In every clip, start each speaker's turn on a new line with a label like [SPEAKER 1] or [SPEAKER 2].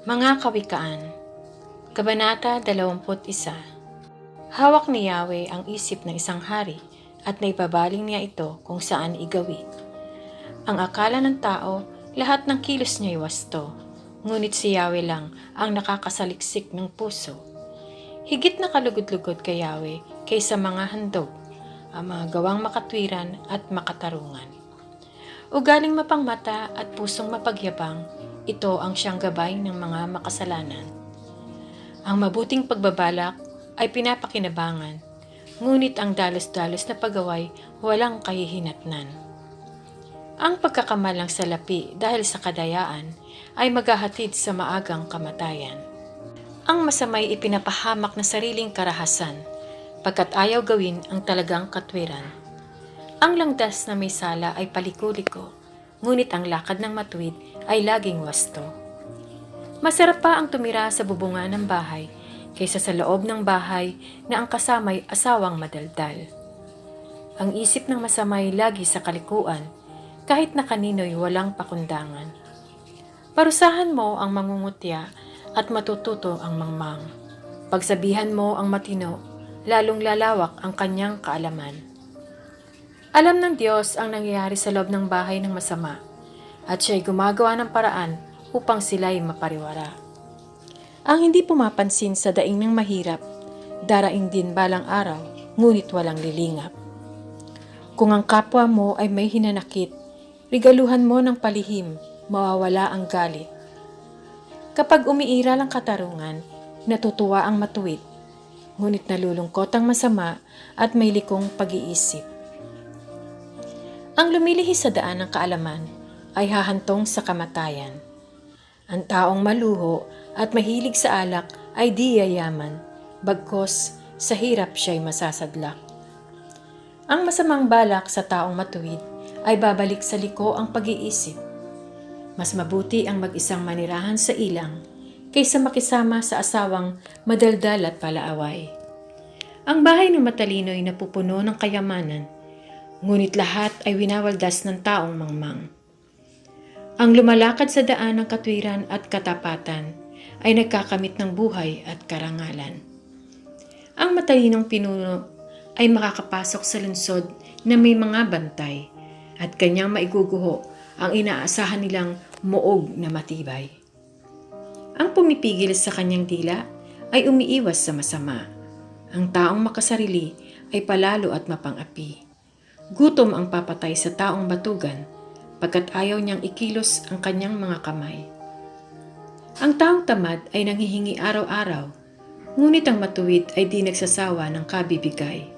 [SPEAKER 1] Mga Kawikaan, Kabanata 21. Hawak ni Yahweh ang isip ng isang hari at naipabaling niya ito kung saan igawi. Ang akala ng tao, lahat ng kilos niya'y wasto, ngunit si Yahweh lang ang nakakasaliksik ng puso. Higit na kalugod-lugod kay Yahweh kaysa mga handog, ang mga gawang makatwiran at makatarungan. Ugaling mapangmata at pusong mapagyabang, ito ang siyang gabay ng mga makasalanan. Ang mabuting pagbabalak ay pinapakinabangan, ngunit ang dalos-dalos na pagaway walang kahihinatnan. Ang pagkakamalang salapi dahil sa kadayaan ay maghahatid sa maagang kamatayan. Ang masamay ipinapahamak na sariling karahasan, pagkat ayaw gawin ang talagang katwiran. Ang langdas na may sala ay paliko-liko, ngunit ang lakad ng matuwid ay laging wasto. Masarap pa ang tumira sa bubungan ng bahay kaysa sa loob ng bahay na ang kasamay asawang madaldal. Ang isip ng masamay lagi sa kalikuan, kahit na kanino'y walang pakundangan. Parusahan mo ang mangungutya at matututo ang mangmang. Pagsabihan mo ang matino, lalong lalawak ang kanyang kaalaman. Alam ng Diyos ang nangyayari sa loob ng bahay ng masama, at siya'y gumagawa ng paraan upang sila'y mapariwara. Ang hindi pumapansin sa daing ng mahirap, daraing din balang araw, ngunit walang lilingap. Kung ang kapwa mo ay may hinanakit, regaluhan mo ng palihim, mawawala ang galit. Kapag umiiral ang katarungan, natutuwa ang matuwid, ngunit nalulungkot ang masama at may likong pag-iisip. Ang lumilihis sa daan ng kaalaman ay hahantong sa kamatayan. Ang taong maluho at mahilig sa alak ay di yayaman, bagkos sa hirap siya'y masasadlak. Ang masamang balak sa taong matuwid ay babalik sa liko ang pag-iisip. Mas mabuti ang mag-isang manirahan sa ilang kaysa makisama sa asawang madaldal at palaaway. Ang bahay ng matalino ay napupuno ng kayamanan, ngunit lahat ay winawaldas ng taong mangmang. Ang lumalakad sa daan ng katwiran at katapatan ay nagkakamit ng buhay at karangalan. Ang matalinong pinuno ay makakapasok sa lungsod na may mga bantay at kanyang maiguguho ang inaasahan nilang muog na matibay. Ang pumipigil sa kanyang dila ay umiiwas sa masama. Ang taong makasarili ay palalo at mapang-api. Gutom ang papatay sa taong batugan, pagkat ayaw niyang ikilos ang kanyang mga kamay. Ang taong tamad ay nanghihingi araw-araw, ngunit ang matuwid ay di nagsasawa ng kabibigay.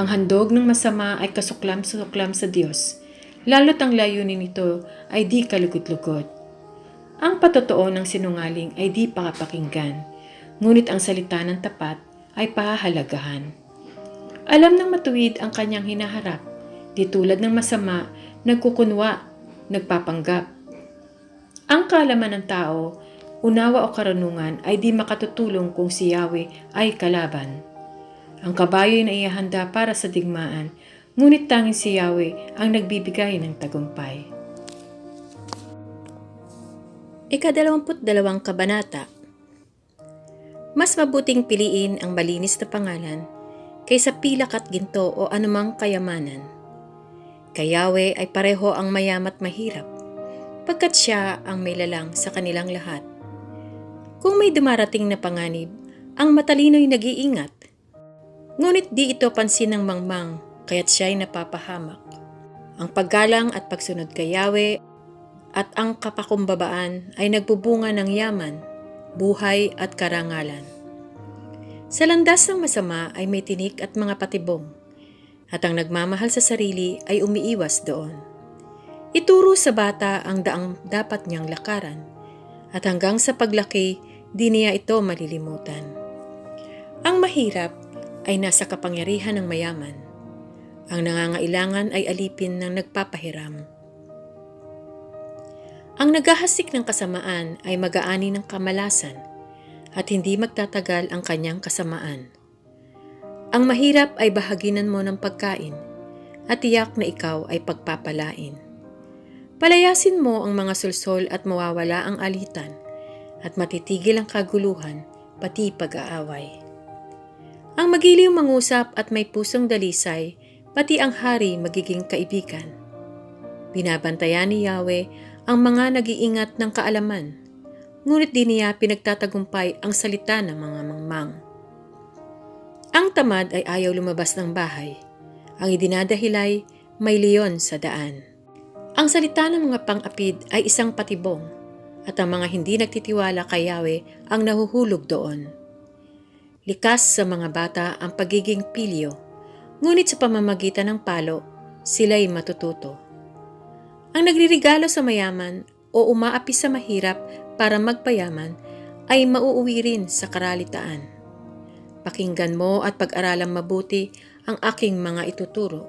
[SPEAKER 1] Ang handog ng masama ay kasuklam-suklam sa Diyos, lalo't ang layunin nito ay di kalugod-lugod. Ang patotoo ng sinungaling ay di pakapakinggan, ngunit ang salita ng tapat ay pahahalagahan. Alam ng matuwid ang kanyang hinaharap, di tulad ng masama, nagkukunwa, nagpapanggap. Ang kaalaman ng tao, unawa o karunungan ay di makatutulong kung si Yahweh ay kalaban. Ang kabayo ay naihahanda para sa digmaan, ngunit tanging si Yahweh ang nagbibigay ng tagumpay. 22 Kabanata. Mas mabuting piliin ang malinis na pangalan kaysa pilak at ginto o anumang kayamanan. Kay Yahweh ay pareho ang mayam at mahirap, pagkat siya ang may lalang sa kanilang lahat. Kung may dumarating na panganib, ang matalino'y nag-iingat. Ngunit di ito pansin ng mangmang, kaya't siya'y napapahamak. Ang paggalang at pagsunod kay Yahweh at ang kapakumbabaan ay nagbubunga ng yaman, buhay at karangalan. Sa landas ng masama ay may tinik at mga patibong, at ang nagmamahal sa sarili ay umiiwas doon. Ituro sa bata ang daang dapat niyang lakaran, at hanggang sa paglaki, di niya ito malilimutan. Ang mahirap ay nasa kapangyarihan ng mayaman. Ang nangangailangan ay alipin ng nagpapahiram. Ang naghahasik ng kasamaan ay mag-aani ng kamalasan, at hindi magtatagal ang kanyang kasamaan. Ang mahirap ay bahaginan mo ng pagkain, at tiyak na ikaw ay pagpapalain. Palayasin mo ang mga sulsol at mawawala ang alitan, at matitigil ang kaguluhan pati pag-aaway. Ang magiliw mangusap at may pusong dalisay, pati ang hari magiging kaibigan. Binabantayan ni Yahweh ang mga nag-iingat ng kaalaman, ngunit di niya pinagtatagumpay ang salita ng mga mangmang. Ang tamad ay ayaw lumabas ng bahay. Ang idinadahilay, may leon sa daan. Ang salita ng mga pang-apid ay isang patibong, at ang mga hindi nagtitiwala kay Yahweh ang nahuhulog doon. Likas sa mga bata ang pagiging pilyo, ngunit sa pamamagitan ng palo, sila'y matututo. Ang nagririgalo sa mayaman o umaapi sa mahirap para magpayaman ay mauuwi rin sa karalitaan. Pakinggan mo at pag-aralang mabuti ang aking mga ituturo.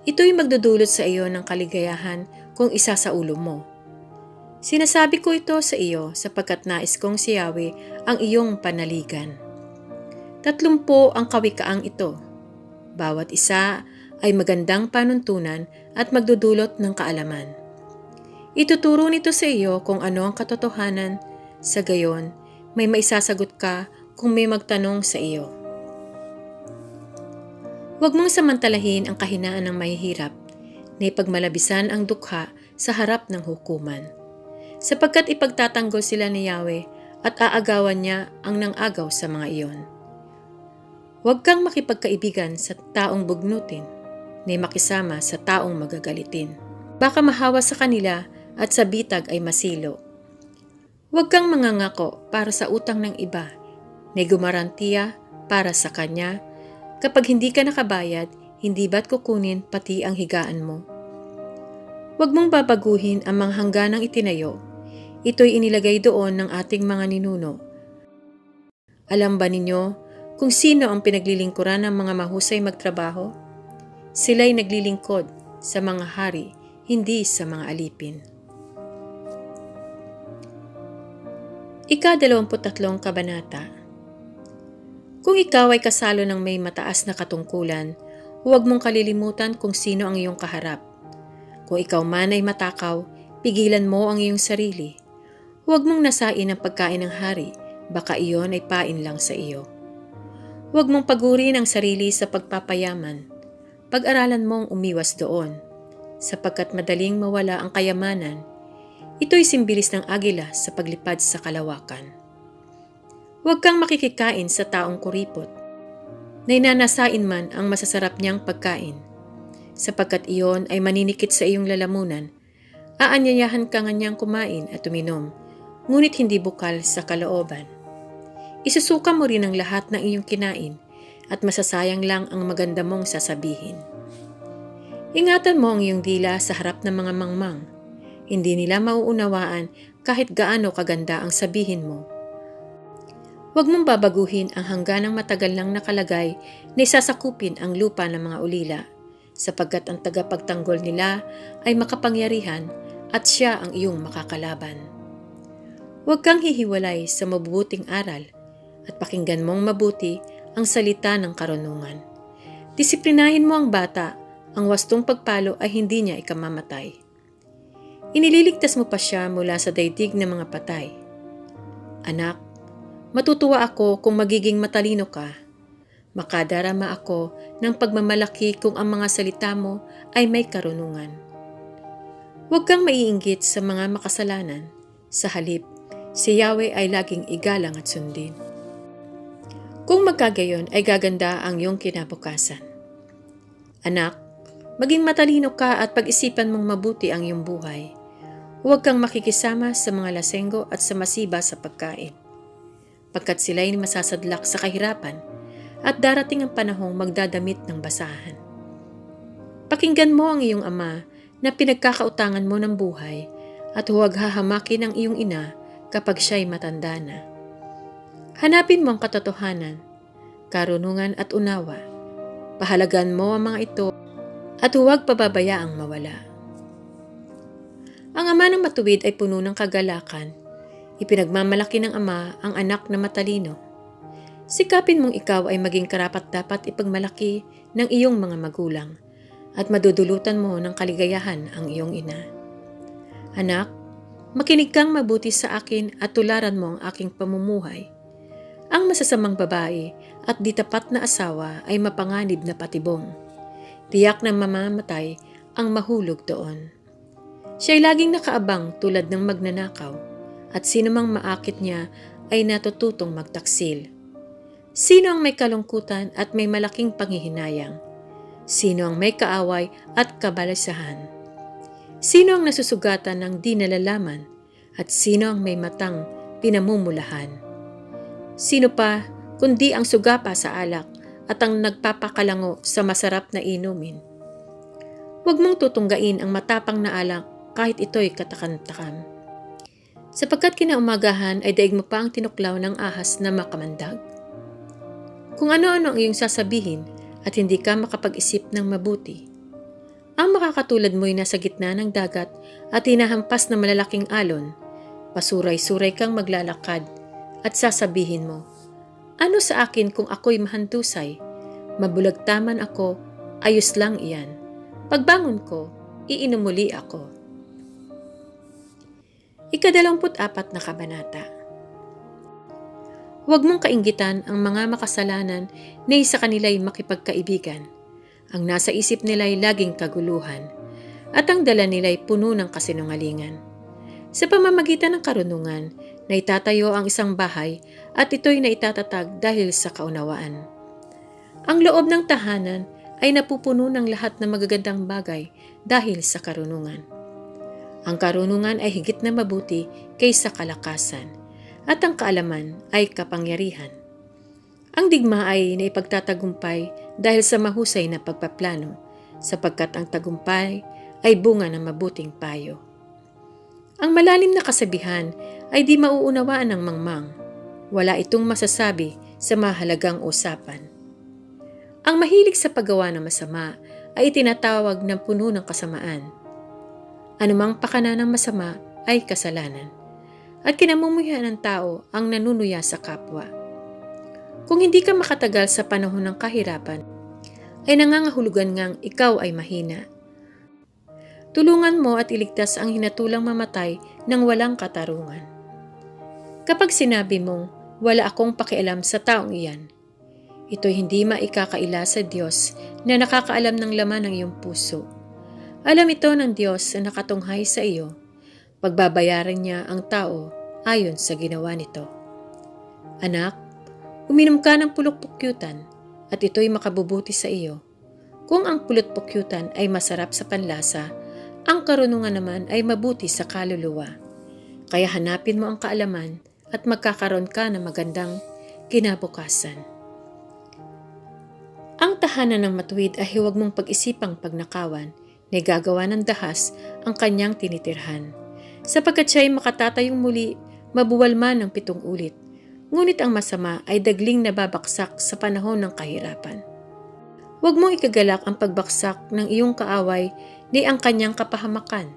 [SPEAKER 1] Ito'y magdudulot sa iyo ng kaligayahan kung isa sa ulo mo. Sinasabi ko ito sa iyo sapagkat nais kong si Yahweh ang iyong panaligan. 30 ang kawikaang ito. Bawat isa ay magandang panuntunan at magdudulot ng kaalaman. Ituturo nito sa iyo kung ano ang katotohanan, sa gayon may maisasagot ka kung may magtanong sa iyo. Huwag mong samantalahin ang kahinaan ng mahihirap na ipagmalabisan ang dukha sa harap ng hukuman, sapagkat ipagtatanggol sila ni Yahweh at aagawan niya ang nang-agaw sa mga iyon. Huwag kang makipagkaibigan sa taong bugnutin, ni makisama sa taong magagalitin. Baka mahawa sa kanila at sa bitag ay masilo. Huwag kang mangangako para sa utang ng iba, ni gumarantiya para sa kanya. Kapag hindi ka nakabayad, hindi ba't kukunin pati ang higaan mo? Huwag mong babaguhin ang mga hangganang itinayo. Ito'y inilagay doon ng ating mga ninuno. Alam ba ninyo kung sino ang pinaglilingkuran ng mga mahusay magtrabaho? Sila'y naglilingkod sa mga hari, hindi sa mga alipin. Ika-23 Kabanata. Kung ikaw ay kasalo ng may mataas na katungkulan, huwag mong kalilimutan kung sino ang iyong kaharap. Kung ikaw man ay matakaw, pigilan mo ang iyong sarili. Huwag mong nasain ang pagkain ng hari, baka iyon ay pain lang sa iyo. Huwag mong pagurin ang sarili sa pagpapayaman. Pag-aralan mong umiwas doon, sapagkat madaling mawala ang kayamanan. Ito'y simbilis ng agila sa paglipad sa kalawakan. Huwag kang makikikain sa taong kuripot, na inanasain man ang masasarap niyang pagkain, sapagkat iyon ay maninikit sa iyong lalamunan. Aanyayahan ka nga niyang kumain at uminom, ngunit hindi bukal sa kalooban. Isusuka mo rin ang lahat ng iyong kinain at masasayang lang ang maganda mong sasabihin. Ingatan mo ang iyong dila sa harap ng mga mangmang. Hindi nila mauunawaan kahit gaano kaganda ang sabihin mo. Huwag mong babaguhin ang hangganang matagal nang nakalagay na isasakupin ang lupa ng mga ulila, sapagkat ang tagapagtanggol nila ay makapangyarihan at siya ang iyong makakalaban. Huwag kang hihiwalay sa mabubuting aral at pakinggan mong mabuti ang salita ng karunungan. Disiplinahin mo ang bata, ang wastong pagpalo ay hindi niya ikamamatay. Inililigtas mo pa siya mula sa daigdig ng mga patay. Anak, matutuwa ako kung magiging matalino ka. Makadarama ako ng pagmamalaki kung ang mga salita mo ay may karunungan. Huwag kang maiinggit sa mga makasalanan. Sa halip, si Yahweh ay laging igalang at sundin. Kung magkagayon ay gaganda ang iyong kinabukasan. Anak, maging matalino ka at pag-isipan mong mabuti ang iyong buhay. Huwag kang makikisama sa mga lasenggo at sa masiba sa pagkain, pagkat sila'y masasadlak sa kahirapan at darating ang panahong magdadamit ng basahan. Pakinggan mo ang iyong ama na pinagkakautangan mo ng buhay at huwag hahamakin ang iyong ina kapag siya'y matanda na. Hanapin mo ang katotohanan, karunungan at unawa. Pahalagan mo ang mga ito at huwag pababayaang mawala. Ang ama ng matuwid ay puno ng kagalakan. Ipinagmamalaki ng ama ang anak na matalino. Sikapin mong ikaw ay maging karapat-dapat ipagmalaki ng iyong mga magulang at madudulutan mo ng kaligayahan ang iyong ina. Anak, Makinig kang mabuti sa akin at tularan mo ang aking pamumuhay. Ang masasamang babae at di tapat na asawa ay mapanganib na patibong. Tiyak na mamamatay ang mahulog doon. Siya'y laging nakaabang tulad ng magnanakaw, at sino mang maakit niya ay natututong magtaksil. Sino ang may kalungkutan at may malaking panghihinayang? Sino ang may kaaway at kabalasahan? Sino ang nasusugatan ng di nalalaman? At sino ang may matang pinamumulahan? Sino pa kundi ang sugapa sa alak at ang nagpapakalango sa masarap na inumin? Huwag mong tutunggain ang matapang na alak kahit ito'y katakan-takam. Sapagkat kinaumagahan ay daig mo pa ang tinuklaw ng ahas na makamandag. Kung ano-ano ang iyong sasabihin at hindi ka makapag-isip ng mabuti. Ang makakatulad mo'y nasa gitna ng dagat at hinahampas ng malalaking alon. Pasuray-suray kang maglalakad at sasabihin mo, ano sa akin kung ako'y mahandusay? Mabulagtaman ako, ayos lang iyan. Pagbangon ko, iinom muli ako. 24 na kabanata. Huwag mong kainggitan ang mga makasalanan na sa kanila'y makipagkaibigan. Ang nasa isip nila'y laging kaguluhan, at ang dala nila'y puno ng kasinungalingan. Sa pamamagitan ng karunungan, naitatayo ang isang bahay at ito'y naitatatag dahil sa kaunawaan. Ang loob ng tahanan ay napupuno ng lahat ng magagandang bagay dahil sa karunungan. Ang karunungan ay higit na mabuti kaysa kalakasan, at ang kaalaman ay kapangyarihan. Ang digma ay naipagtatagumpay dahil sa mahusay na pagpaplano, sapagkat ang tagumpay ay bunga ng mabuting payo. Ang malalim na kasabihan ay di mauunawaan ng mangmang. Wala itong masasabi sa mahalagang usapan. Ang mahilig sa paggawa ng masama ay itinatawag ng puno ng kasamaan. Anumang pakana ng masama ay kasalanan, at kinamumuhian ng tao ang nanunuya sa kapwa. Kung hindi ka makatagal sa panahon ng kahirapan, ay nangangahulugan ngang ikaw ay mahina. Tulungan mo at iligtas ang hinatulang mamatay ng walang katarungan. Kapag sinabi mong, wala akong pakialam sa taong iyan, ito'y hindi maikakaila sa Diyos na nakakaalam ng laman ng iyong puso. Alam ito ng Diyos na nakatunghay sa iyo. Pagbabayaran niya ang tao ayon sa ginawa nito. Anak, uminom ka ng pulot-pukyutan at ito'y makabubuti sa iyo. Kung ang pulot-pukyutan ay masarap sa panlasa, ang karunungan naman ay mabuti sa kaluluwa. Kaya hanapin mo ang kaalaman at magkakaroon ka ng magandang kinabukasan. Ang tahanan ng matuwid ay huwag mong pag-isipang pagnakawan na gagawa ng dahas ang kanyang tinitirhan. Sapagkat siya'y makatatayong muli, mabuwal man ng 7 ulit. Ngunit ang masama ay dagling nababaksak sa panahon ng kahirapan. Huwag mong ikagalak ang pagbaksak ng iyong kaaway ni ang kanyang kapahamakan.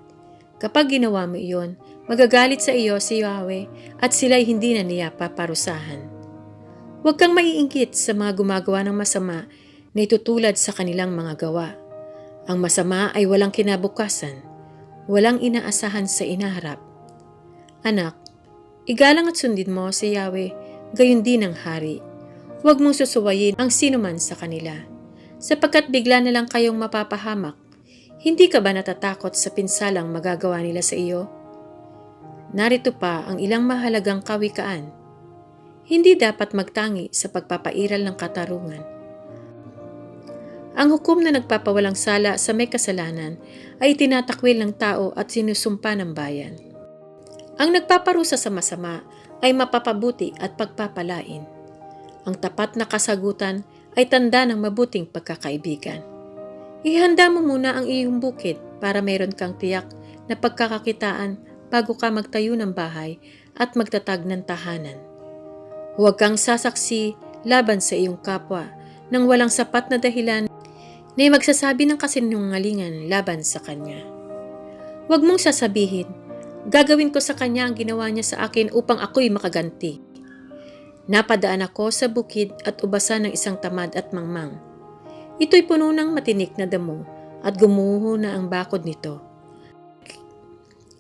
[SPEAKER 1] Kapag ginawa mo iyon, magagalit sa iyo si Yahweh at sila'y hindi na niya paparusahan. Huwag kang maiinggit sa mga gumagawa ng masama na itutulad sa kanilang mga gawa. Ang masama ay walang kinabukasan, walang inaasahan sa inaharap. Anak, igalang at sundin mo si Yahweh, gayon din ang hari. Huwag mong susuwayin ang sinuman sa kanila, sapagkat bigla na lang kayong mapapahamak. Hindi ka ba natatakot sa pinsalang magagawa nila sa iyo? Narito pa ang ilang mahalagang kawikaan. Hindi dapat magtangi sa pagpapairal ng katarungan. Ang hukom na nagpapawalang sala sa may kasalanan ay tinatakwil ng tao at sinusumpa ng bayan. Ang nagpaparusa sa masama ay mapapabuti at pagpapalain. Ang tapat na kasagutan ay tanda ng mabuting pagkakaibigan. Ihanda mo muna ang iyong bukid para mayroon kang tiyak na pagkakakitaan bago ka magtayo ng bahay at magtatag ng tahanan. Huwag kang sasaksi laban sa iyong kapwa nang walang sapat na dahilan na magsasabi ng kasinungalingan laban sa kanya. Huwag mong sasabihin, gagawin ko sa kanya ang ginawa niya sa akin upang ako'y makaganti. Napadaan ako sa bukid at ubasan ng isang tamad at mangmang. Ito'y puno ng matinik na damo at gumuho na ang bakod nito.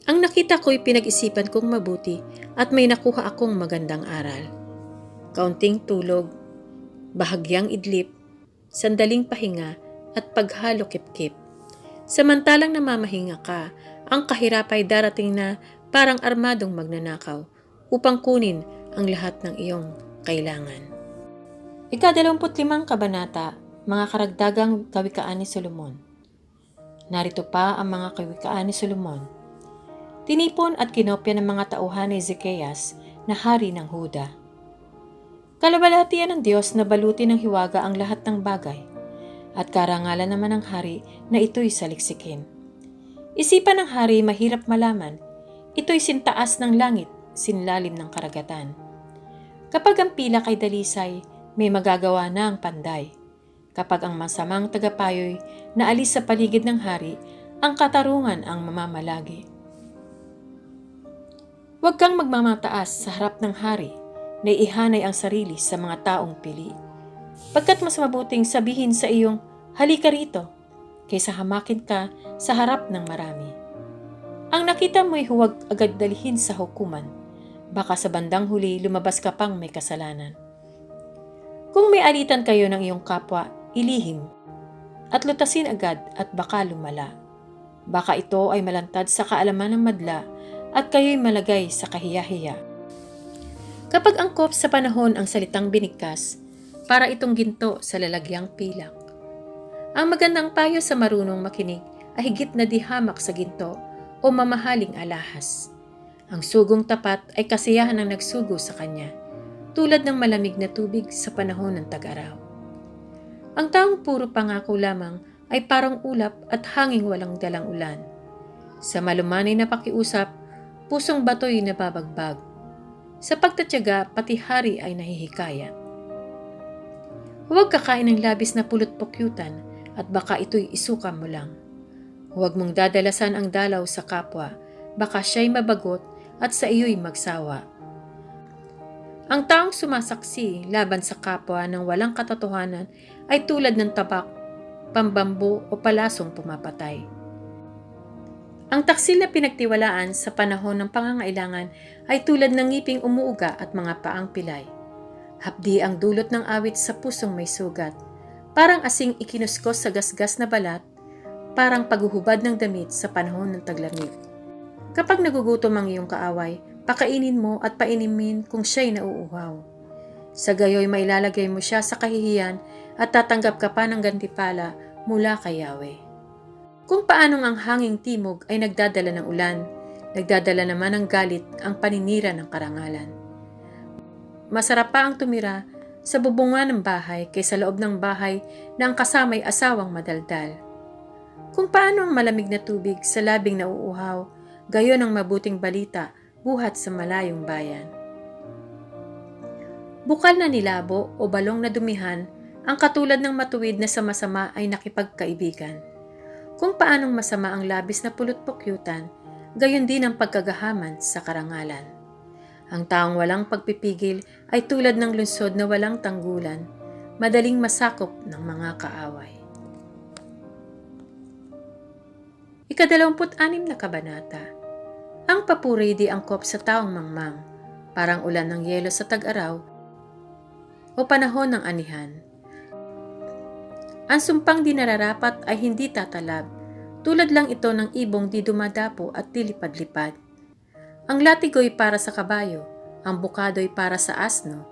[SPEAKER 1] Ang nakita ko'y pinag-isipan kong mabuti at may nakuha akong magandang aral. Kaunting tulog, bahagyang idlip, sandaling pahinga at paghalo kip-kip. Samantalang namamahinga ka, ang kahirap ay darating na parang armadong magnanakaw upang kunin ang lahat ng iyong kailangan. Ika-25 kabanata, mga karagdagang kawikaan ni Solomon. Narito pa ang mga kawikaan ni Solomon. Tinipon at kinopya ng mga tauhan ni Ezekias na hari ng Huda. Kalabalatian ng Diyos na balutin ng hiwaga ang lahat ng bagay, at karangalan naman ng hari na ito'y saliksikin. Isipan ng hari mahirap malaman, ito'y sintaas ng langit, sinlalim ng karagatan. Kapag ang pilak ay dalisay, may magagawa na ang panday. Kapag ang masamang tagapayo'y naalis sa paligid ng hari, ang katarungan ang mamamalagi. Huwag kang magmamataas sa harap ng hari, na ihanay ang sarili sa mga taong pili. Pagkat mas mabuting sabihin sa iyong, halika rito, kaysa hamakin ka sa harap ng marami. Ang nakita mo'y huwag agad dalhin sa hukuman, baka sa bandang huli lumabas ka pang may kasalanan. Kung may alitan kayo ng iyong kapwa, ilihim, at lutasin agad at baka lumala. Baka ito ay malantad sa kaalaman ng madla at kayo'y malagay sa kahiya-hiya. Kapag angkop sa panahon ang salitang binigkas, para itong ginto sa lalagyang pilak. Ang magandang payo sa marunong makinig ay higit na di hamak sa ginto o mamahaling alahas. Ang sugong tapat ay kasiyahan ng nagsugo sa kanya, tulad ng malamig na tubig sa panahon ng tag-araw. Ang taong puro pangako lamang ay parang ulap at hanging walang dalang ulan. Sa malumanay na pakiusap, pusong bato'y nababagbag. Sa pagtatyaga, pati hari ay nahihikayat. Huwag kakain ng labis na pulot-pukyutan at baka ito'y isuka mo lang. Huwag mong dadalasan ang dalaw sa kapwa, baka siya'y mabagot at sa iyo'y magsawa. Ang taong sumasaksi laban sa kapwa ng walang katotohanan ay tulad ng tabak, pambambo o palasong pumapatay. Ang taksil na pinagtiwalaan sa panahon ng pangangailangan ay tulad ng ngiping umuuga at mga paang pilay. Hapdi ang dulot ng awit sa pusong may sugat, parang asing ikinuskos sa gasgas na balat, parang paghuhubad ng damit sa panahon ng taglamig. Kapag nagugutom ang iyong kaaway, pakainin mo at painimin kung siya'y nauuhaw. Sa gayoy mailalagay mo siya sa kahihiyan at tatanggap ka pa ng gantipala mula kay Yahweh. Kung paanong ang hanging timog ay nagdadala ng ulan, nagdadala naman ng galit ang paninira ng karangalan. Masarap pa ang tumira sa bubungan ng bahay kaysa loob ng bahay na ang kasama'y asawang madaldal. Kung paano ang malamig na tubig sa labing nauuhaw, gayon ang mabuting balita buhat sa malayong bayan. Bukal na nilabo o balong na dumihan, ang katulad ng matuwid na sama-sama ay nakipagkaibigan. Kung paanong masama ang labis na pulot-pukyutan, gayon din ang pagkagahaman sa karangalan. Ang taong walang pagpipigil ay tulad ng lungsod na walang tanggulan, madaling masakop ng mga kaaway. Ika-26 na kabanata. Ang papuri di angkop sa taong mangmang, parang ulan ng yelo sa tag-araw o panahon ng anihan. Ang sumpang di nararapat ay hindi tatalab, tulad lang ito ng ibong di dumadapo at dilipad-lipad. Ang latigo'y para sa kabayo, ang bukado'y para sa asno,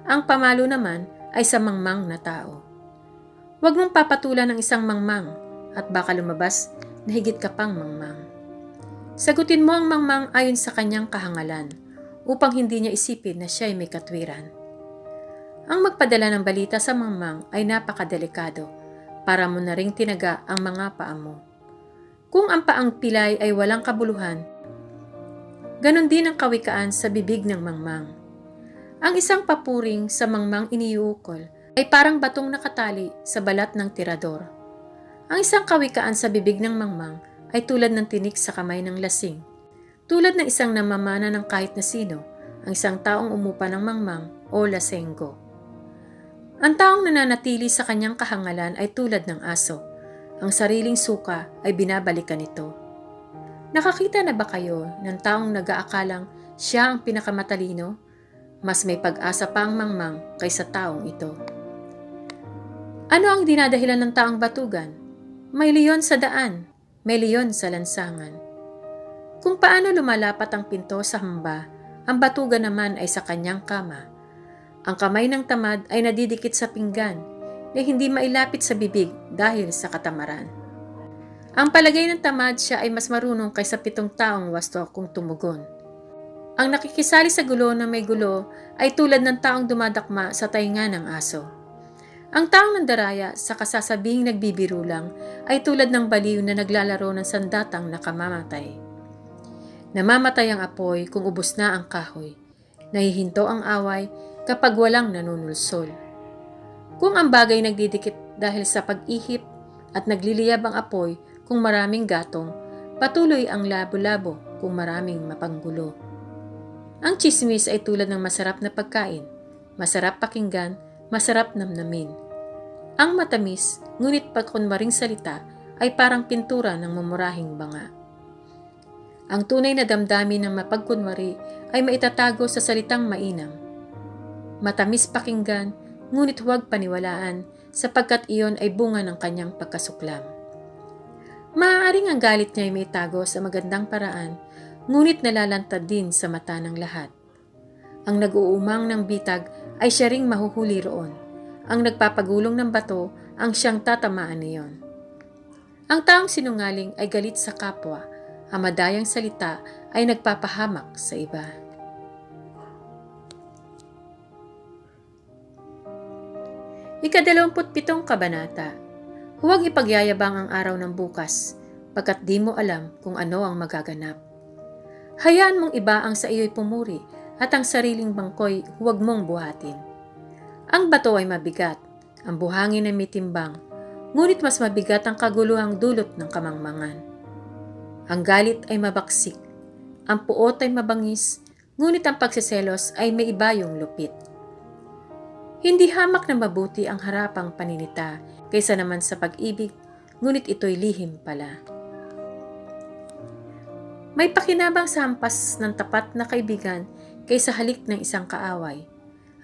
[SPEAKER 1] ang pamalo naman ay sa mangmang na tao. Huwag mong papatulan ng isang mangmang at baka lumabas na higit ka pang mangmang. Sagutin mo ang mangmang ayon sa kanyang kahangalan upang hindi niya isipin na siya'y may katwiran. Ang magpadala ng balita sa mangmang ay napakadelikado para mo na ring tinaga ang mga paa mo. Kung ang paang pilay ay walang kabuluhan, ganon din ang kawikaan sa bibig ng mangmang. Ang isang papuring sa mangmang iniuukol ay parang batong nakatali sa balat ng tirador. Ang isang kawikaan sa bibig ng mangmang ay tulad ng tinik sa kamay ng lasing. Tulad ng isang namamana ng kahit na sino, ang isang taong umupa ng mangmang o lasenggo. Ang taong nananatili sa kanyang kahangalan ay tulad ng aso. Ang sariling suka ay binabalikan nito. Nakakita na ba kayo ng taong nag-aakalang siya ang pinakamatalino? Mas may pag-asa pa ang mangmang kaysa taong ito. Ano ang dinadahilan ng taong batugan? May leon sa daan, may leon sa lansangan. Kung paano lumalapat ang pinto sa hamba, ang batugan naman ay sa kanyang kama. Ang kamay ng tamad ay nadidikit sa pinggan na hindi mailapit sa bibig dahil sa katamaran. Ang palagay ng tamad siya ay mas marunong kaysa 7 taong wasto kung tumugon. Ang nakikisali sa gulo na may gulo ay tulad ng taong dumadakma sa tainga ng aso. Ang taong nandaraya sa kasasabing nagbibiro lang ay tulad ng baliw na naglalaro ng sandatang nakamamatay. Namamatay ang apoy kung ubos na ang kahoy. Nahihinto ang away kapag walang nanunulsol. Kung ang bagay nagdidikit dahil sa pag-ihip at nagliliyab ang apoy kung maraming gatong, patuloy ang labo-labo kung maraming mapanggulo. Ang tsismis ay tulad ng masarap na pagkain, masarap pakinggan, masarap namnamin. Ang matamis, ngunit pagkunwaring salita ay parang pintura ng mumurahing banga. Ang tunay na damdamin ng mapagkunwari ay maitatago sa salitang mainam. Matamis pakinggan, ngunit huwag paniwalaan sapagkat iyon ay bunga ng kanyang pagkasuklam. Maaaring ang galit niya ay maitago sa magandang paraan, ngunit nalalantad din sa mata ng lahat. Ang nag-uumang ng bitag ay siya ring mahuhuli roon. Ang nagpapagulong ng bato ang siyang tatamaan niyon. Ang taong sinungaling ay galit sa kapwa. Ang madayang salita ay nagpapahamak sa iba. Ika-27 kabanata. Huwag ipagyayabang ang araw ng bukas, pagkat di mo alam kung ano ang magaganap. Hayaan mong iba ang sa iyo'y pumuri at ang sariling bangko'y huwag mong buhatin. Ang bato ay mabigat, ang buhangin ay may timbang, ngunit mas mabigat ang kaguluhang dulot ng kamangmangan. Ang galit ay mabaksik, ang puot ay mabangis, ngunit ang pagsiselos ay may ibayong lupit. Hindi hamak na mabuti ang harapang paninita kaysa naman sa pag-ibig, ngunit ito'y lihim pala. May pakinabang sa hampas ng tapat na kaibigan kaysa halik ng isang kaaway.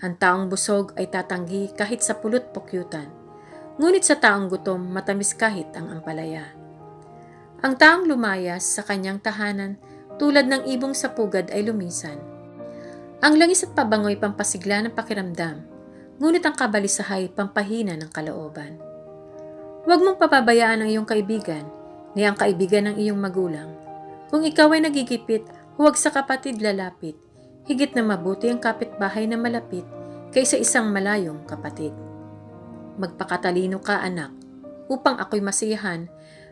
[SPEAKER 1] Ang taong busog ay tatanggi kahit sa pulot pukyutan, ngunit sa taong gutom matamis kahit ang ampalaya. Ang taong lumayas sa kanyang tahanan tulad ng ibong sa pugad ay lumisan. Ang langis at pabangoy pampasigla ng pakiramdam, ngunit ang kabalisahay pampahina ng kalooban. Huwag mong papabayaan ang iyong kaibigan, ni ang kaibigan ng iyong magulang. Kung ikaw ay nagigipit, huwag sa kapatid lalapit. Higit na mabuti ang kapitbahay na malapit kaysa isang malayong kapatid. Magpakatalino ka, anak, upang ako'y masiyahan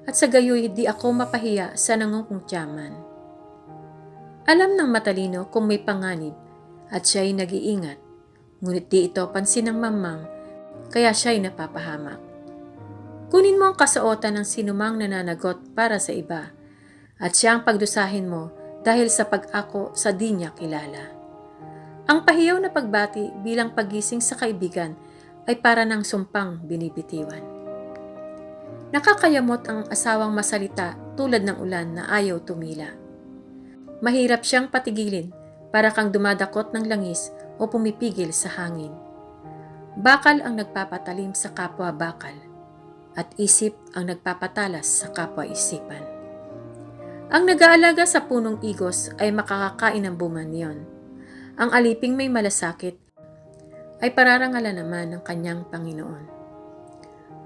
[SPEAKER 1] at sa gayoy di ako mapahiya sa nangungkuntyaman. Alam ng matalino kung may panganib at siya'y nag-iingat, ngunit di ito pansin ng mamang, kaya siya'y napapahamak. Kunin mo ang kasuotan ng sinumang nananagot para sa iba, at siya ang pagdusahin mo dahil sa pag-ako sa di niya kilala. Ang pahiyaw na pagbati bilang pagising sa kaibigan ay para ng sumpang binibitiwan. Nakakayamot ang asawang masalita tulad ng ulan na ayaw tumila. Mahirap siyang patigilin para kang dumadakot ng langis o pumipigil sa hangin. Bakal ang nagpapatalim sa kapwa bakal, at isip ang nagpapatalas sa kapwa isipan. Ang nag-aalaga sa punong igos ay makakakain ng bunga niyon. Ang aliping may malasakit ay pararangalan naman ng kanyang Panginoon.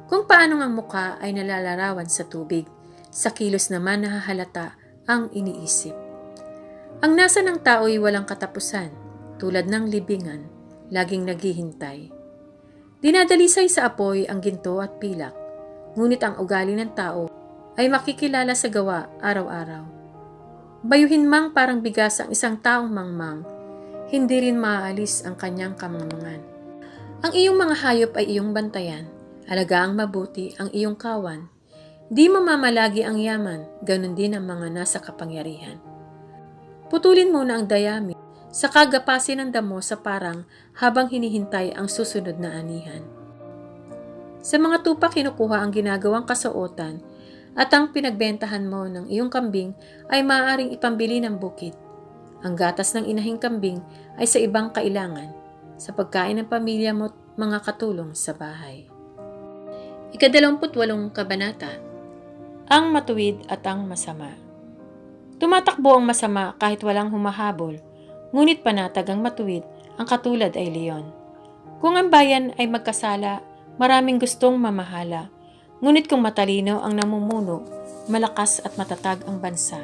[SPEAKER 1] Kung paano ang muka ay nalalarawan sa tubig, sa kilos naman nahahalata ang iniisip. Ang nasa ng tao ay walang katapusan, tulad ng libingan, laging naghihintay. Dinadalisay sa apoy ang ginto at pilak, ngunit ang ugali ng tao ay makikilala sa gawa araw-araw. Bayuhin mang parang bigas ang isang taong mangmang, hindi rin maaalis ang kanyang kamangmangan. Ang iyong mga hayop ay iyong bantayan, alagaang mabuti ang iyong kawan. Di mamamalagi ang yaman, ganun din ang mga nasa kapangyarihan. Putulin muna ang dayami, saka gapasin ang damo sa parang habang hinihintay ang susunod na anihan. Sa mga tupa kinukuha ang ginagawang kasuotan, at ang pinagbentahan mo ng iyong kambing ay maaaring ipambili ng bukid. Ang gatas ng inahing kambing ay sa ibang kailangan, sa pagkain ng pamilya mo at mga katulong sa bahay. Ika-28 Kabanata. Ang matuwid at ang masama. Tumatakbo ang masama kahit walang humahabol, ngunit panatag ang matuwid, ang katulad ay leon. Kung ang bayan ay magkasala, maraming gustong mamahala, ngunit kung matalino ang namumuno, malakas at matatag ang bansa.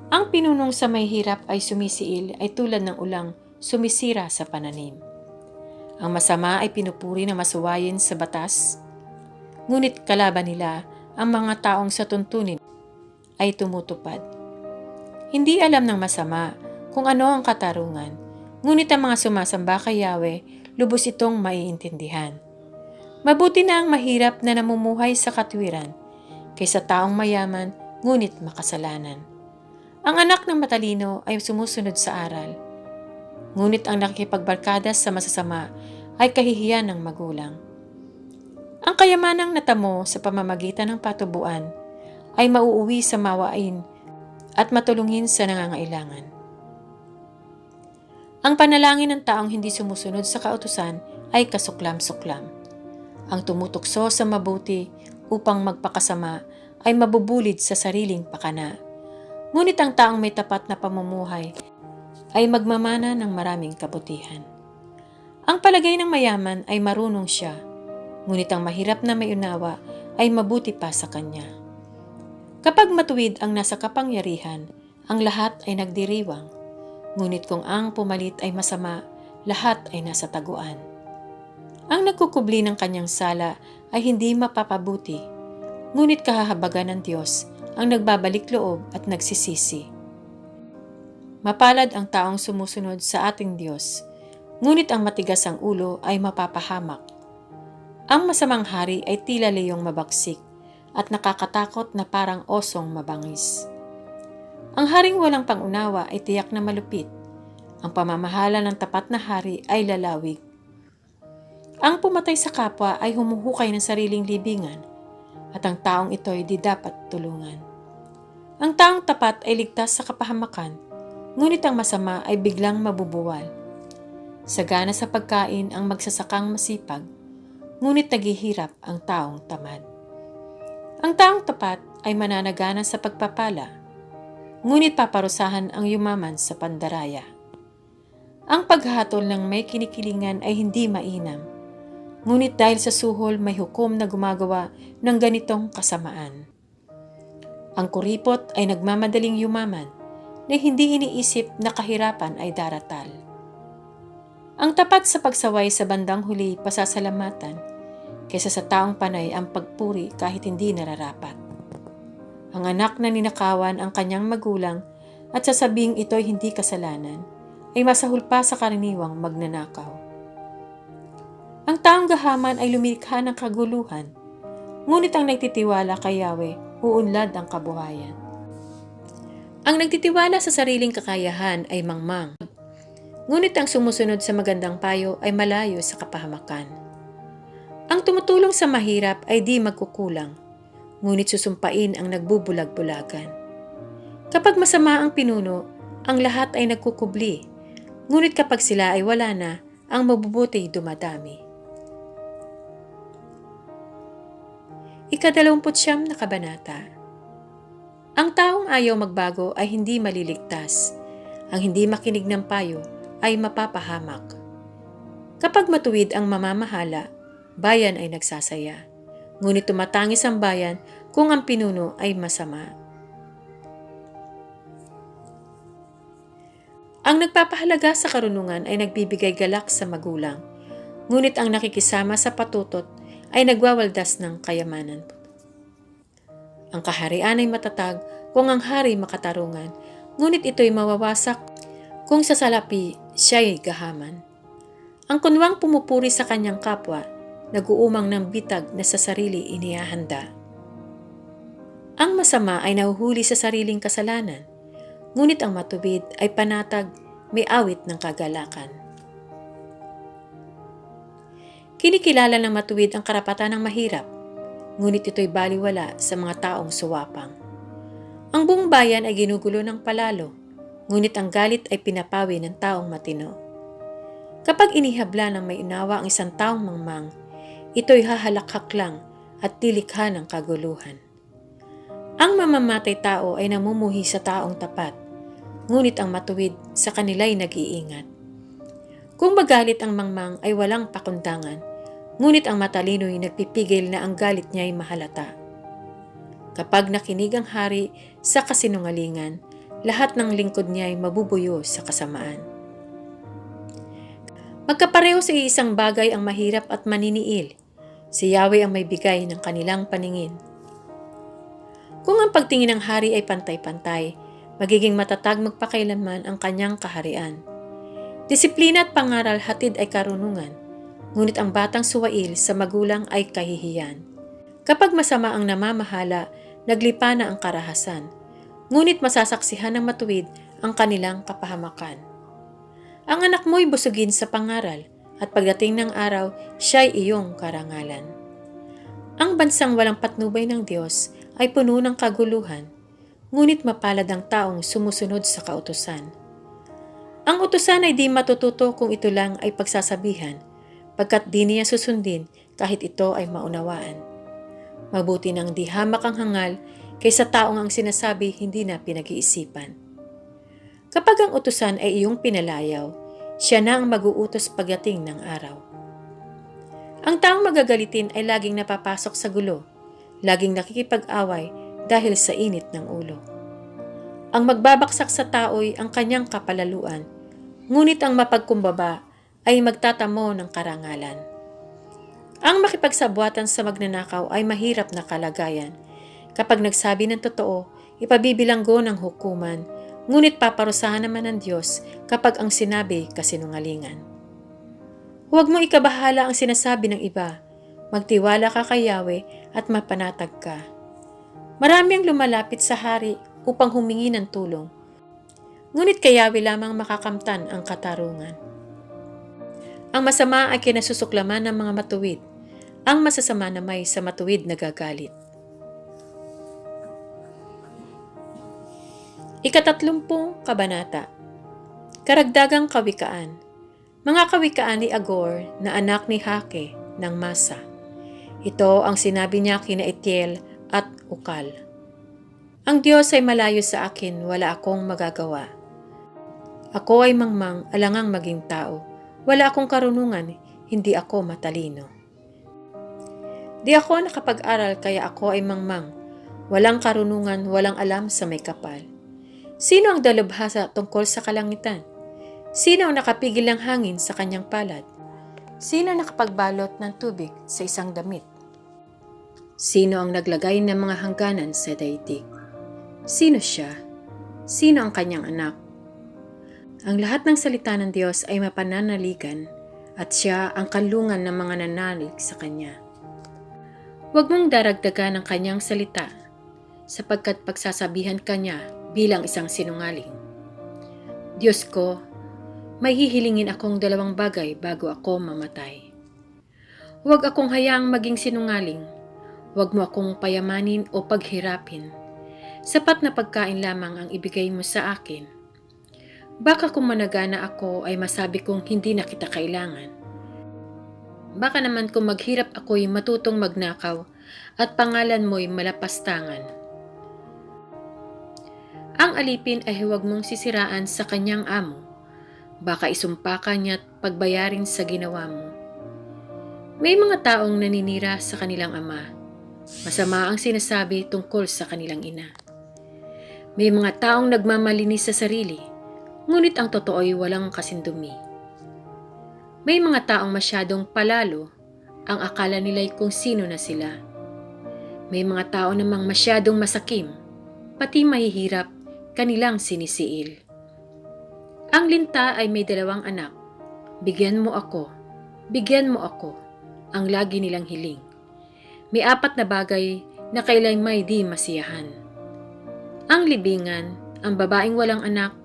[SPEAKER 1] Ang pinunong sa may hirap ay sumisiil ay tulad ng ulang sumisira sa pananim. Ang masama ay pinupuri na masuwayin sa batas, ngunit kalaban nila ang mga taong sa tuntunin ay tumutupad. Hindi alam ng masama kung ano ang katarungan, ngunit ang mga sumasamba kay Yahweh, lubos itong maiintindihan. Mabuti na ang mahirap na namumuhay sa katwiran, kaysa taong mayaman ngunit makasalanan. Ang anak ng matalino ay sumusunod sa aral, ngunit ang nakikipagbarkada sa masasama ay kahihiyan ng magulang. Ang kayamanang natamo sa pamamagitan ng patubuan ay mauuwi sa mawain at matulungin sa nangangailangan. Ang panalangin ng taong hindi sumusunod sa kautusan ay kasuklam-suklam. Ang tumutukso sa mabuti upang magpakasama ay mabubulid sa sariling pakana. Ngunit ang taong may tapat na pamumuhay ay magmamana ng maraming kabutihan. Ang palagay ng mayaman ay marunong siya, ngunit ang mahirap na may unawa ay mabuti pa sa kanya. Kapag matuwid ang nasa kapangyarihan, ang lahat ay nagdiriwang, ngunit kung ang pumalit ay masama, lahat ay nasa taguan. Ang nagkukubli ng kanyang sala ay hindi mapapabuti, ngunit kahahabagan ng Diyos ang nagbabalik loob at nagsisisi. Mapalad ang taong sumusunod sa ating Diyos, ngunit ang matigas ang ulo ay mapapahamak. Ang masamang hari ay tila leyong mabagsik at nakakatakot na parang osong mabangis. Ang haring walang pangunawa ay tiyak na malupit. Ang pamamahala ng tapat na hari ay lalawig. Ang pumatay sa kapwa ay humuhukay ng sariling libingan, at ang taong ito ay di dapat tulungan. Ang taong tapat ay ligtas sa kapahamakan, ngunit ang masama ay biglang mabubuwal. Sagana sa pagkain ang magsasakang masipag, ngunit naghihirap ang taong tamad. Ang taong tapat ay mananagana sa pagpapala, ngunit paparusahan ang yumaman sa pandaraya. Ang paghatol ng may kinikilingan ay hindi mainam, ngunit dahil sa suhol may hukom na gumagawa ng ganitong kasamaan. Ang kuripot ay nagmamadaling yumaman na hindi iniisip na kahirapan ay daratal. Ang tapat sa pagsaway sa bandang huli pasasalamatan, kaysa sa taong panay ang pagpuri kahit hindi nararapat. Ang anak na ninakawan ang kanyang magulang at sasabing ito'y hindi kasalanan, ay masahol pa sa karaniwang magnanakaw. Ang taong gahaman ay lumikha ng kaguluhan, ngunit ang nagtitiwala kay Yahweh, uunlad ang kabuhayan. Ang nagtitiwala sa sariling kakayahan ay mangmang, ngunit ang sumusunod sa magandang payo ay malayo sa kapahamakan. Ang tumutulong sa mahirap ay di magkukulang, ngunit susumpain ang nagbubulag-bulagan. Kapag masama ang pinuno, ang lahat ay nagkukubli, ngunit kapag sila ay wala na, ang mabubuti dumadami. Ika-29 Kabanata. Ang taong ayaw magbago ay hindi maliligtas. Ang hindi makinig ng payo ay mapapahamak. Kapag matuwid ang mamamahala, bayan ay nagsasaya. Ngunit tumatangis ang bayan kung ang pinuno ay masama. Ang nagpapahalaga sa karunungan ay nagbibigay galak sa magulang, ngunit ang nakikisama sa patutot ay nagwawaldas ng kayamanan. Ang kaharian ay matatag kung ang hari makatarungan, ngunit ito'y mawawasak kung sa salapi siya'y gahaman. Ang kunwang pumupuri sa kanyang kapwa, naguumang ng bitag na sa sarili inihahanda. Ang masama ay nahuhuli sa sariling kasalanan, ngunit ang matuwid ay panatag, may awit ng kagalakan. Kinikilala ng matuwid ang karapatan ng mahirap, ngunit ito'y baliwala sa mga taong suwapang. Ang buong bayan ay ginugulo ng palalo, ngunit ang galit ay pinapawi ng taong matino. Kapag inihabla ng may unawa ang isang taong mangmang, ito'y hahalakhak lang at tilikha ng kaguluhan. Ang mamamatay tao ay namumuhi sa taong tapat, ngunit ang matuwid sa kanila'y nag-iingat. Kung magalit ang mangmang ay walang pakundangan, ngunit ang matalino'y nagpipigil na ang galit niya'y mahalata. Kapag nakinig ang hari sa kasinungalingan, lahat ng lingkod niya'y mabubuyo sa kasamaan. Magkapareho sa isang bagay ang mahirap at maniniil. Si Yahweh ang may bigay ng kanilang paningin. Kung ang pagtingin ng hari ay pantay-pantay, magiging matatag magpakailanman ang kanyang kaharian. Disiplina at pangaral hatid ay karunungan, ngunit ang batang suwail sa magulang ay kahihiyan. Kapag masama ang namamahala, naglipa na ang karahasan, ngunit masasaksihan ng matuwid ang kanilang kapahamakan. Ang anak mo'y busugin sa pangaral, at pagdating ng araw, siya'y iyong karangalan. Ang bansang walang patnubay ng Diyos ay puno ng kaguluhan, ngunit mapalad ang taong sumusunod sa kautusan. Ang utusan ay di matututo kung ito lang ay pagsasabihan, pagkat di niya susundin kahit ito ay maunawaan. Mabuti nang di hamak ang hangal kaysa taong ang sinasabi hindi na pinag-iisipan. Kapag ang utusan ay iyong pinalayaw, siya na ang mag-uutos pagdating ng araw. Ang taong magagalitin ay laging napapasok sa gulo, laging nakikipag-away dahil sa init ng ulo. Ang magbabaksak sa tao'y ang kanyang kapalaluan, ngunit ang mapagkumbaba ay magtatamo ng karangalan. Ang makipagsabuatan sa magnanakaw ay mahirap na kalagayan. Kapag nagsabi ng totoo, ipabibilanggo ng hukuman, ngunit paparusahan naman ng Diyos kapag ang sinabi kasinungalingan. Huwag mo ikabahala ang sinasabi ng iba. Magtiwala ka kay Yahweh at mapanatag ka. Marami ang lumalapit sa hari upang humingi ng tulong, ngunit kay Yahweh lamang makakamtan ang katarungan. Ang masama ay kinasusuklaman ng mga matuwid. Ang masasama na may sa matuwid nagagalit. Ika-30 kabanata. Karagdagang kawikaan. Mga kawikaan ni Agor na anak ni Hake ng Masa. Ito ang sinabi niya kina Itiel at Ukal. Ang Diyos ay malayo sa akin, wala akong magagawa. Ako ay mangmang, alangang maging tao. Wala akong karunungan, hindi ako matalino. Di ako nakapag-aral kaya ako ay mangmang. Walang karunungan, walang alam sa may kapal. Sino ang dalubhasa tungkol sa kalangitan? Sino ang nakapigil ng hangin sa kanyang palad? Sino ang nakapagbalot ng tubig sa isang damit? Sino ang naglagay ng mga hangganan sa daigdig? Sino siya? Sino ang kanyang anak? Ang lahat ng salita ng Diyos ay mapananaligan at siya ang kanlungan ng mga nanalig sa kanya. Huwag mong daragdagan ang kanyang salita sapagkat pagsasabihan kanya bilang isang sinungaling. Diyos ko, may hihilingin akong 2 bagay bago ako mamatay. Huwag akong hayaang maging sinungaling. Huwag mo akong payamanin o paghirapin. Sapat na pagkain lamang ang ibigay mo sa akin. Baka kung managana ako ay masabi kong hindi na kita kailangan. Baka naman kung maghirap ako'y matutong magnakaw at pangalan mo'y malapastangan. Ang alipin ay huwag mong sisiraan sa kanyang amo. Baka isumpa ka niya't pagbayarin sa ginawa mo. May mga taong naninira sa kanilang ama. Masama ang sinasabi tungkol sa kanilang ina. May mga taong nagmamalinis sa sarili, ngunit ang totoo'y walang kasindumi. May mga taong masyadong palalo, ang akala nila'y kung sino na sila. May mga tao namang masyadong masakim, pati mahihirap, kanilang sinisiil. Ang linta ay may 2 anak. Bigyan mo ako, bigyan mo ako, ang lagi nilang hiling. May 4 na bagay na kailan may di masiyahan. Ang libingan, ang babaeng walang anak,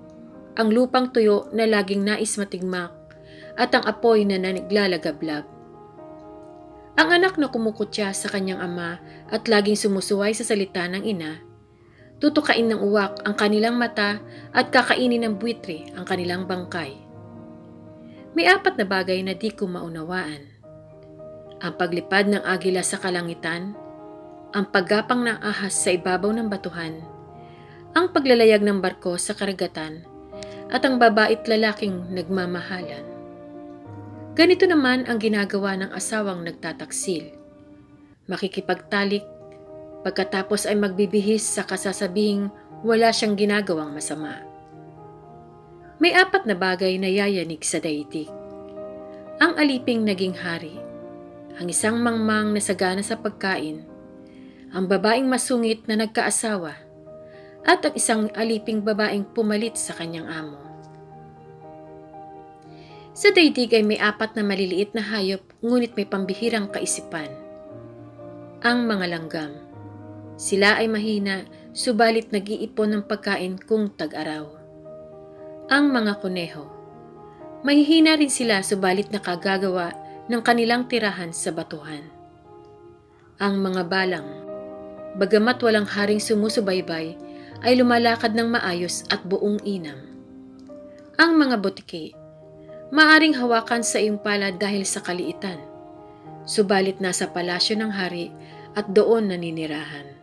[SPEAKER 1] ang lupang tuyo na laging nais matigmak, at ang apoy na naglalagablab. Ang anak na kumukutya sa kanyang ama at laging sumusuway sa salita ng ina, tutukain ng uwak ang kanilang mata at kakainin ng buwitre ang kanilang bangkay. May 4 na bagay na di ko maunawaan. Ang paglipad ng agila sa kalangitan, ang paggapang ng ahas sa ibabaw ng batuhan, ang paglalayag ng barko sa karagatan, at ang babait lalaking nagmamahalan. Ganito naman ang ginagawa ng asawang nagtataksil. Makikipagtalik, pagkatapos ay magbibihis sa kasasabihing wala siyang ginagawang masama. May 4 na bagay na yayanig sa daigdig. Ang aliping naging hari, ang isang mangmang na sagana sa pagkain, ang babaeng masungit na nagkaasawa, at ang isang aliping babaeng pumalit sa kanyang amo. Sa daigdig ay may 4 na maliliit na hayop ngunit may pambihirang kaisipan. Ang mga langgam. Sila ay mahina subalit nag-iipon ng pagkain kung tag-araw. Ang mga kuneho. Mahihina rin sila subalit nakagagawa ng kanilang tirahan sa batuhan. Ang mga balang. Bagamat walang haring sumusubaybay, ay lumalakad ng maayos at buong inam. Ang mga butiki. Maaring hawakan sa iyong palad dahil sa kaliitan, subalit nasa palasyo ng hari at doon naninirahan.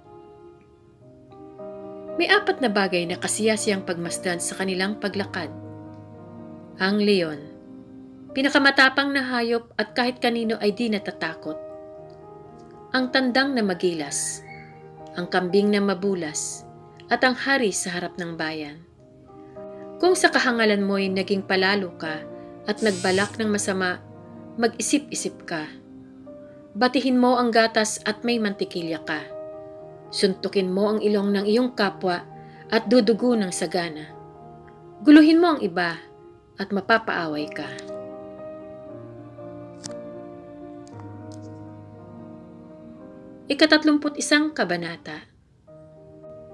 [SPEAKER 1] May 4 na bagay na kasiyasiyang pagmasdan sa kanilang paglakad. Ang leon, pinakamatapang na hayop at kahit kanino ay di natatakot. Ang tandang na magilas, ang kambing na mabulas, at ang hari sa harap ng bayan. Kung sa kahangalan mo'y naging palalo ka, at nagbalak ng masama, mag-isip-isip ka. Batihin mo ang gatas at may mantikilya ka. Suntukin mo ang ilong ng iyong kapwa at dudugo ng sagana. Guluhin mo ang iba at mapapaaway ka. Ika-31 kabanata.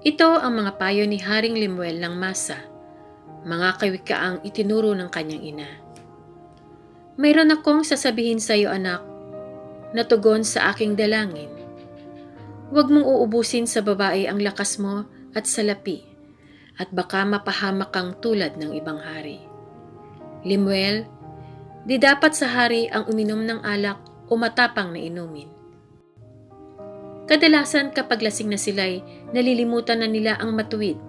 [SPEAKER 1] Ito ang mga payo ni Haring Lemuel ng Masa, mga kawikaang itinuro ng kanyang ina. Mayroon akong sasabihin sa iyo, anak, na tugon sa aking dalangin. Huwag mong uubusin sa babae ang lakas mo at salapi, at baka mapahamak kang tulad ng ibang hari. Lemuel, di dapat sa hari ang uminom ng alak o matapang na inumin. Kadalasan kapag lasing na sila'y nalilimutan na nila ang matuwid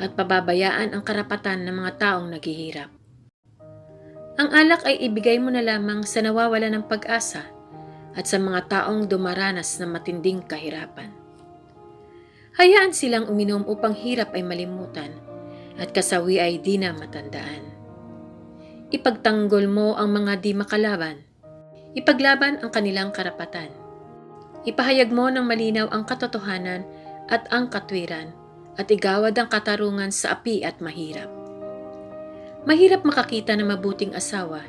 [SPEAKER 1] at pababayaan ang karapatan ng mga taong naghihirap. Ang alak ay ibigay mo na lamang sa nawawala ng pag-asa at sa mga taong dumaranas ng matinding kahirapan. Hayaan silang uminom upang hirap ay malimutan at kasawi ay di na matandaan. Ipagtanggol mo ang mga di makalaban. Ipaglaban ang kanilang karapatan. Ipahayag mo ng malinaw ang katotohanan at ang katwiran at igawad ang katarungan sa api at mahirap. Mahirap makakita ng mabuting asawa,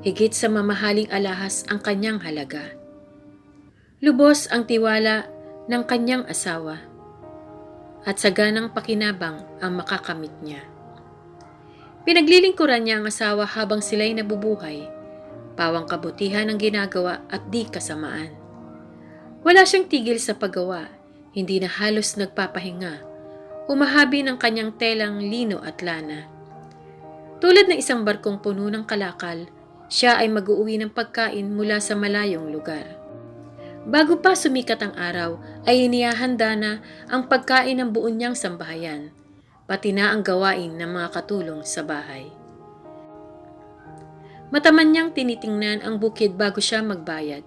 [SPEAKER 1] higit sa mamahaling alahas ang kanyang halaga. Lubos ang tiwala ng kanyang asawa, at saganang pakinabang ang makakamit niya. Pinaglilingkuran niya ang asawa habang sila'y nabubuhay, pawang kabutihan ang ginagawa at di kasamaan. Wala siyang tigil sa paggawa, hindi na halos nagpapahinga, humahabi ng kanyang telang lino at lana. Tulad ng isang barkong puno ng kalakal, siya ay mag-uuwi ng pagkain mula sa malayong lugar. Bago pa sumikat ang araw, ay inihahanda na ang pagkain ng buon niyang sambahayan, pati na ang gawain ng mga katulong sa bahay. Mataman niyang tinitingnan ang bukid bago siya magbayad.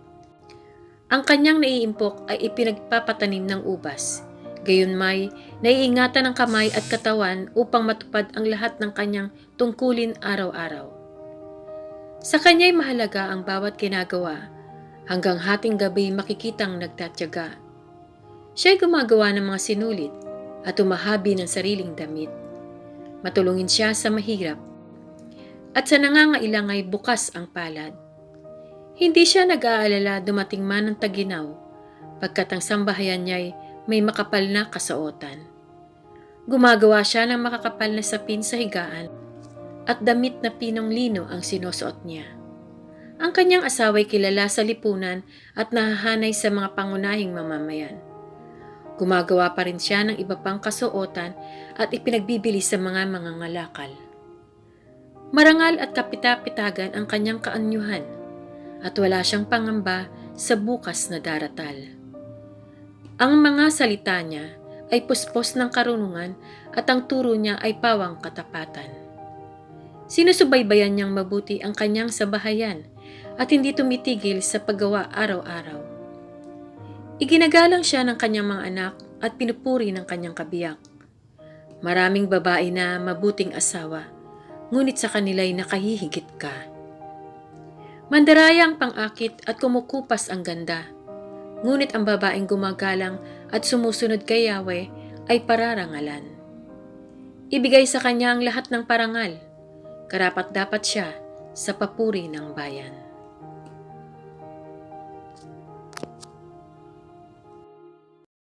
[SPEAKER 1] Ang kanyang naiimpok ay ipinagpapatanim ng ubas. Gayunmay, naiingatan ang kamay at katawan upang matupad ang lahat ng kanyang tungkulin araw-araw. Sa kanya'y mahalaga ang bawat ginagawa, hanggang hating gabi makikitang nagtatyaga. Siya'y gumagawa ng mga sinulit at umahabi ng sariling damit. Matulungin siya sa mahirap, at sa nangangailang ay bukas ang palad. Hindi siya nag-aalala dumating man ang taginaw, pagkat ang sambahayan niya'y may makapal na kasuotan. Gumagawa siya ng makakapal na sapin sa higaan at damit na pinong lino ang sinusuot niya. Ang kanyang asawa'y kilala sa lipunan at nahahanay sa mga pangunahing mamamayan. Gumagawa pa rin siya ng iba pang kasuotan at ipinagbibili sa mga mangangalakal. Marangal at kapita-pitagan ang kanyang kaanyuhan at wala siyang pangamba sa bukas na daratal. Ang mga salita niya ay puspos ng karunungan at ang turo niya ay pawang katapatan. Sinusubaybayan niyang mabuti ang kanyang sabahayan at hindi tumitigil sa paggawa araw-araw. Iginagalang siya ng kanyang mga anak at pinupuri ng kanyang kabiyak. Maraming babae na mabuting asawa, ngunit sa kanila'y nakahihigit ka. Mandaraya ang pang-akit at kumukupas ang ganda, ngunit ang babaeng gumagalang at sumusunod kay Yahweh ay pararangalan. Ibigay sa kanya ang lahat ng parangal, karapat-dapat siya sa papuri ng bayan.